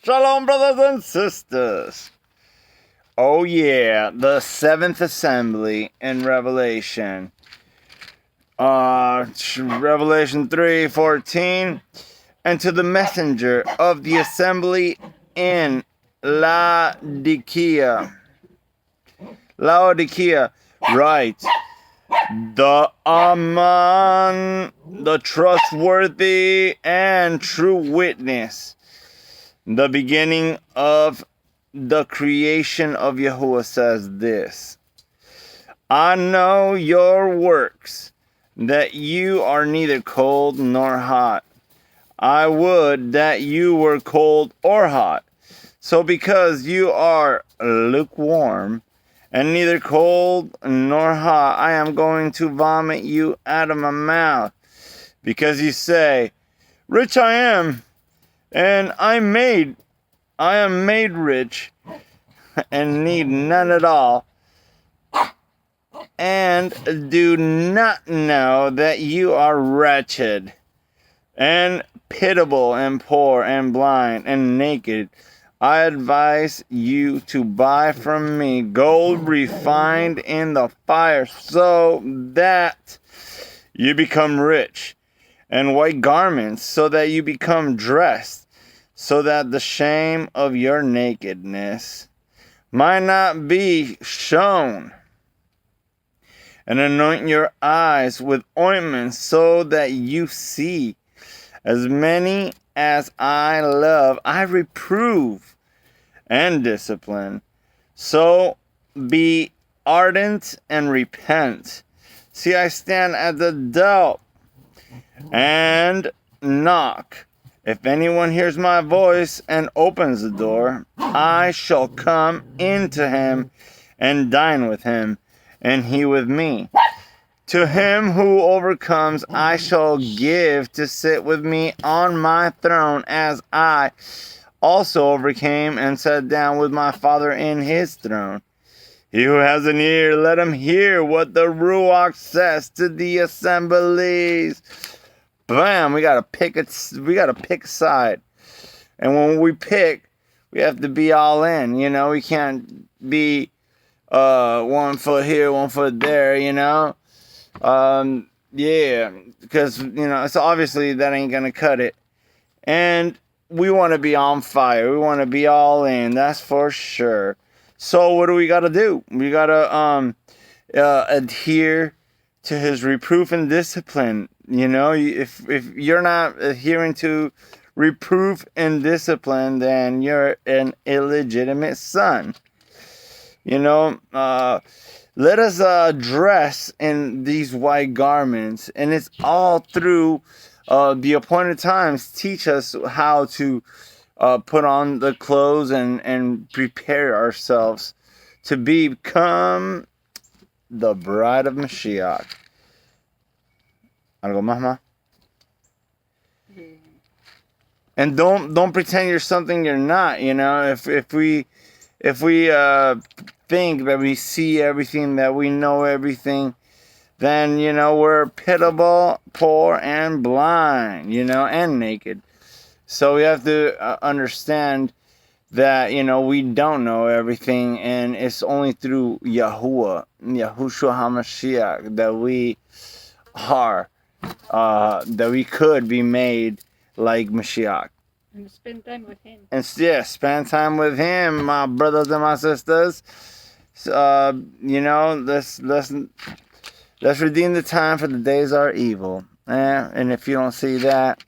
Shalom, brothers and sisters. Oh yeah, the seventh assembly in Revelation. Revelation 3:14. And to the messenger of the assembly in Laodicea, write, the Amen, the trustworthy and true witness, the beginning of the creation of Yahuwah, says this: I know your works, that you are neither cold nor hot. I would that you were cold or hot. So because you are lukewarm and neither cold nor hot, I am going to vomit you out of my mouth. Because you say, rich I am, and I am made rich, and need none at all, and do not know that you are wretched, and pitiable, and poor, and blind, and naked. I advise you to buy from me gold refined in the fire, so that you become rich, and white garments, so that you become dressed, so that the shame of your nakedness might not be shown. And anoint your eyes with ointment, so that you see. As many as I love, I reprove and discipline. So be ardent and repent. See, I stand at the door and knock. If anyone hears my voice and opens the door, I shall come into him and dine with him, and he with me. To him who overcomes, I shall give to sit with me on my throne, as I also overcame and sat down with my Father in his throne. He who has an ear, let him hear what the Ruach says to the assemblies. Bam! We gotta pick a side, and when we pick, we have to be all in. You know, we can't be 1 foot here, 1 foot there. You know. Yeah, because, it's obviously that ain't gonna cut it. And we want to be on fire. We want to be all in. That's for sure. So what do we got to do? We got to adhere to his reproof and discipline. You know, if you're not adhering to reproof and discipline, then you're an illegitimate son. You know, let us dress in these white garments, and it's all through the appointed times. Teach us how to put on the clothes and prepare ourselves to become the bride of Mashiach. Algo más, ma? And don't pretend you're something you're not. You know, if we think that we see everything, that we know everything, then, we're pitiable, poor, and blind, and naked. So we have to understand that, we don't know everything, and it's only through Yahuwah, Yahushua HaMashiach, that we are, that we could be made like Mashiach. And spend time with him. And yeah, spend time with him, my brothers and my sisters. Let's redeem the time, for the days are evil. And if you don't see that,